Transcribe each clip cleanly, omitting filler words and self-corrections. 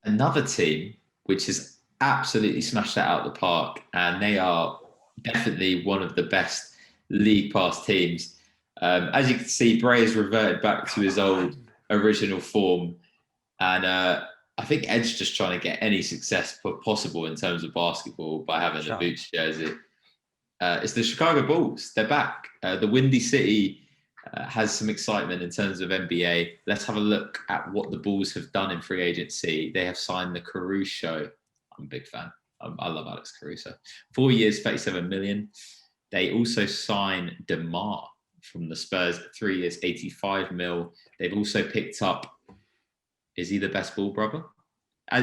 another team which has absolutely smashed that out of the park, and they are definitely one of the best league pass teams. As you can see, Bray has reverted back to his old original form, and I think Ed's just trying to get any success possible in terms of basketball by having the Boots jersey. It's the Chicago Bulls. They're back. The Windy City has some excitement in terms of NBA. Let's have a look at what the Bulls have done in free agency. They have signed the Caruso. I'm a big fan. I love Alex Caruso. 4 years, 37 million. They also signed DeMar from the Spurs, 3 years, 85 mil. They've also picked up, is he the best Bull brother?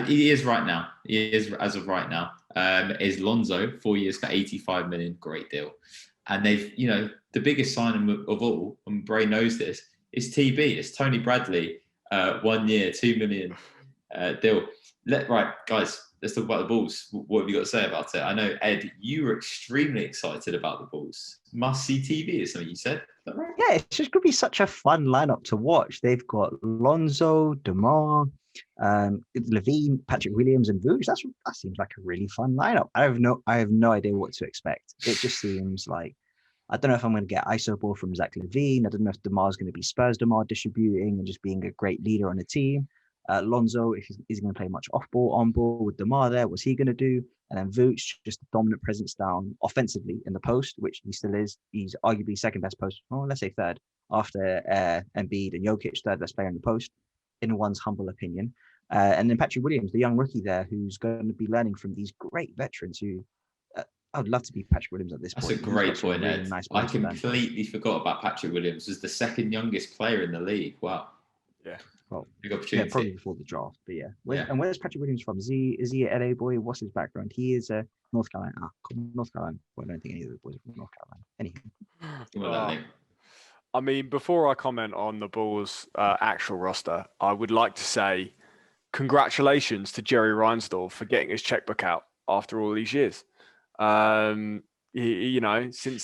He is right now. He is as of right now. Is Lonzo, 4 years for 85 million. Great deal. And they've, the biggest signing of all, and Bray knows this, is TB. It's Tony Bradley, 1 year, 2 million deal. Right, guys, let's talk about the Bulls. What have you got to say about it? I know, Ed, you were extremely excited about the Bulls. Must-see TV is something you said. Is that right? Yeah, it's just going to be such a fun lineup to watch. They've got Lonzo, DeMar, Levine, Patrick Williams, and Vooch. That seems like a really fun lineup. I have no idea what to expect. It just seems like, I don't know if I'm going to get ISO ball from Zach Levine. I don't know if DeMar's going to be Spurs DeMar distributing and just being a great leader on the team. Lonzo, if he's going to play much off ball, on ball with DeMar there, what's he going to do? And then Vooch, just a dominant presence down offensively in the post, which he still is. He's arguably second best post, let's say third, after Embiid and Jokic, third best player in the post, in one's humble opinion. And then Patrick Williams, the young rookie there, who's going to be learning from these great veterans who I would love to be Patrick Williams at this point. That's a great point, Ed. Nice I completely forgot about Patrick Williams as the second youngest player in the league. Wow. Yeah. Well, big opportunity. Yeah, probably before the draft, but yeah. And where's Patrick Williams from? Is he an LA boy? What's his background? He is North Carolina. North Carolina. Well, I don't think any of the boys are from North Carolina. Anywho. I mean, before I comment on the Bulls' actual roster, I would like to say congratulations to Jerry Reinsdorf for getting his checkbook out after all these years. Since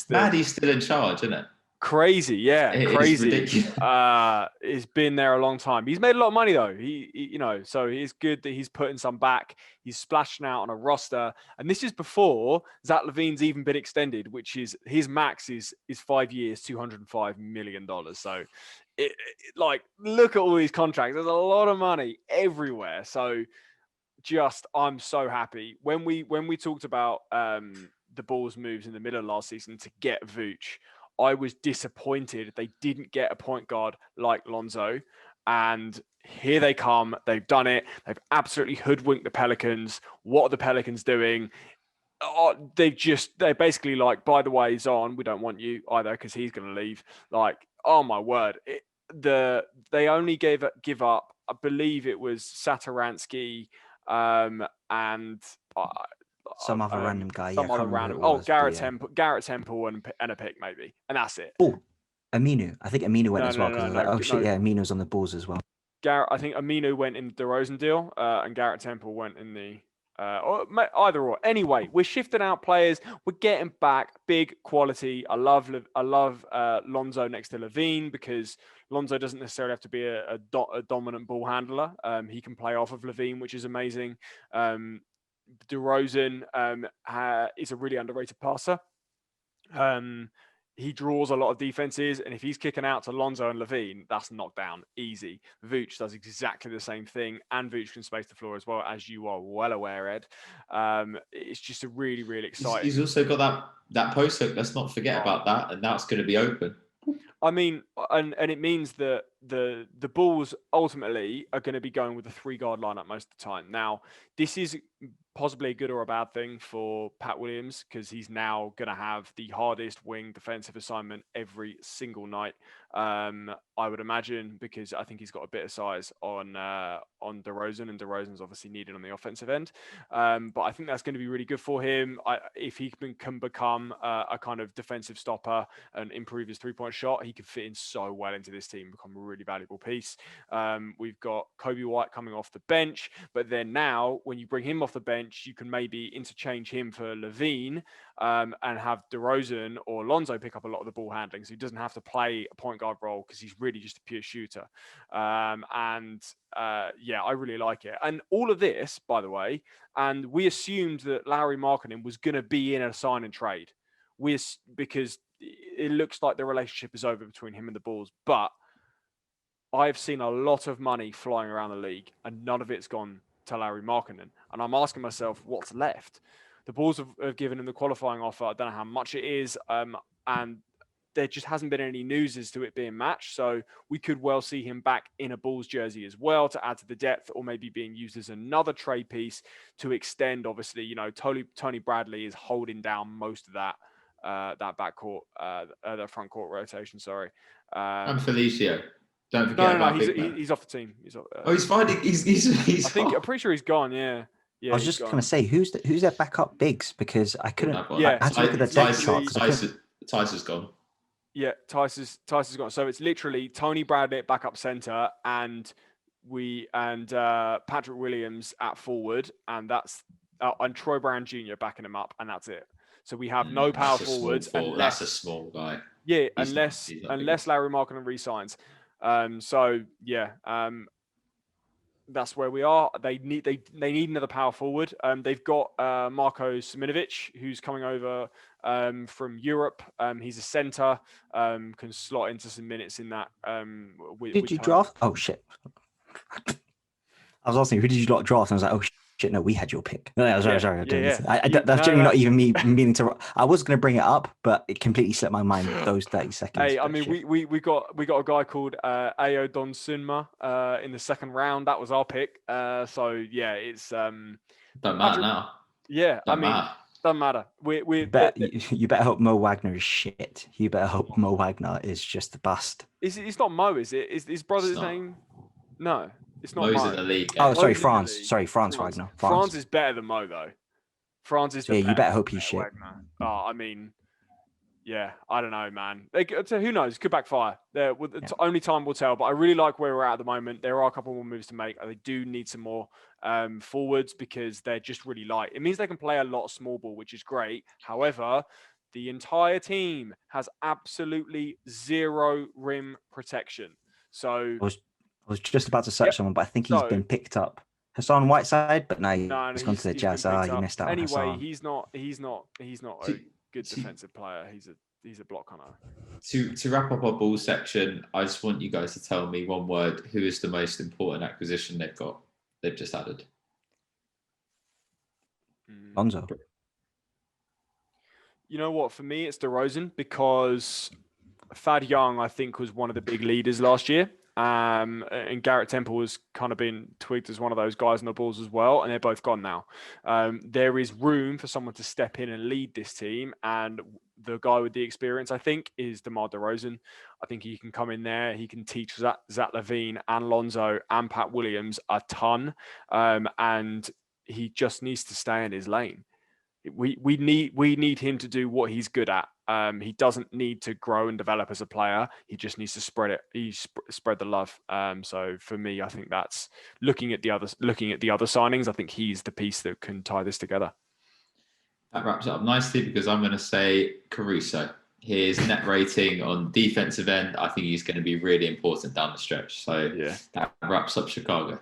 Maddie's still in charge, isn't it? Crazy, yeah, crazy. He's been there a long time. He's made a lot of money though. So it's good that he's putting some back. He's splashing out on a roster, and this is before Zach LaVine's even been extended, which is his max is 5 years, $205 million. So, look at all these contracts. There's a lot of money everywhere. So, I'm so happy when we talked about the Bulls' moves in the middle of last season to get Vooch. I was disappointed they didn't get a point guard like Lonzo. And here they come. They've done it. They've absolutely hoodwinked the Pelicans. What are the Pelicans doing? They're basically like, by the way, Zon, we don't want you either because he's going to leave. Like, oh my word. They only give up, I believe it was Satoransky and... some other random guy. Garrett Temple and a pick maybe, and that's it. Oh, Aminu. I think Aminu went as well. Aminu's on the Bulls as well. I think Aminu went in the DeRozan deal, and Garrett Temple went in the either or. Anyway, we're shifting out players. We're getting back big quality. I love Lonzo next to Levine because Lonzo doesn't necessarily have to be a dominant ball handler. He can play off of Levine, which is amazing. DeRozan is a really underrated passer. He draws a lot of defenses, and if he's kicking out to Lonzo and Levine, that's knocked down easy. Vooch does exactly the same thing, and Vooch can space the floor as well, as you are well aware, Ed. It's just a really, really exciting. He's also got that post hook. Let's not forget about that, and that's going to be open. I mean, and it means that the Bulls ultimately are going to be going with a 3-guard lineup most of the time. Now, this is possibly a good or a bad thing for Pat Williams because he's now going to have the hardest wing defensive assignment every single night. I would imagine because I think he's got a bit of size on DeRozan, and DeRozan's obviously needed on the offensive end. But I think that's going to be really good for him. If he can become a kind of defensive stopper and improve his 3-point shot, he could fit in so well into this team, become really valuable piece. We've got Kobe White coming off the bench, but then now when you bring him off the bench, you can maybe interchange him for Levine and have DeRozan or Lonzo pick up a lot of the ball handling, so he doesn't have to play a point guard role because he's really just a pure shooter. I really like it. And all of this, by the way, and we assumed that Lauri Markkanen was going to be in a sign and trade, because it looks like the relationship is over between him and the Bulls. But I've seen a lot of money flying around the league, and none of it's gone to Lauri Markkanen. And I'm asking myself, what's left? The Bulls have given him the qualifying offer. I don't know how much it is, and there just hasn't been any news as to it being matched. So we could well see him back in a Bulls jersey as well to add to the depth, or maybe being used as another trade piece to extend. Obviously, you know, Tony Bradley is holding down most of that backcourt, the front court rotation. Sorry. And Felicio. Don't forget about he's off the team. He's off, he's fine. He's I'm pretty sure he's gone. Yeah. I was just going to say, who's their backup bigs, because I couldn't. Yeah, I had to look at the depth chart. Tice is gone. Yeah, Tice is gone. So it's literally Tony Bradley at backup center, and Patrick Williams at forward, and that's and Troy Brown Jr. backing him up, and that's it. So we have no power forwards. That's a small guy. Yeah, unless Lauri Markkanen resigns. That's where we are. They need another power forward. They've got Marko Siminovic, who's coming over from Europe. He's a center, can slot into some minutes in that. Did you draft? Oh shit! I was asking, who did you not draft? And I was like, oh shit, no, we had your pick. No, sorry. That's generally not even me meaning to. I was going to bring it up, but it completely slipped my mind those 30 seconds. Hey, I mean, we got a guy called Ayo Don Sunma in the second round. That was our pick. So yeah, it's don't matter now. Yeah, doesn't matter. You better hope Mo Wagner is shit. You better hope Mo Wagner is just a bust. It's not Mo, is it? Is his brother's name? No. It's not Mo's Mo. in the league. Oh, sorry, Franz. Sorry, Franz Wagner. Franz is better than Mo, though. Franz is. You better hope he's shit. Wagner. Oh, I mean, yeah, I don't know, man. Who knows? Could backfire. Only time will tell. But I really like where we're at the moment. There are a couple more moves to make. They do need some more forwards, because they're just really light. It means they can play a lot of small ball, which is great. However, the entire team has absolutely zero rim protection. So. I was just about to search someone, but I think he's been picked up. Hassan Whiteside, but no, he's gone to the Jazz. You missed out. Anyway, on he's not a good defensive player. He's a block hunter. To wrap up our ball section, I just want you guys to tell me one word: who is the most important acquisition they've just added? Lonzo. You know what? For me, it's DeRozan, because Thad Young, I think, was one of the big leaders last year. And Garrett Temple has kind of been tweaked as one of those guys on the Bulls as well, and they're both gone now. There is room for someone to step in and lead this team, and the guy with the experience, I think, is DeMar DeRozan. I think he can come in there. He can teach Zach LaVine and Lonzo and Pat Williams a ton, and he just needs to stay in his lane. We need him to do what he's good at. He doesn't need to grow and develop as a player. He just needs to spread it. Spread the love. So for me, I think that's looking at the other signings. I think he's the piece that can tie this together. That wraps it up nicely, because I'm going to say Caruso. His net rating on defensive end, I think he's going to be really important down the stretch. So that wraps up Chicago.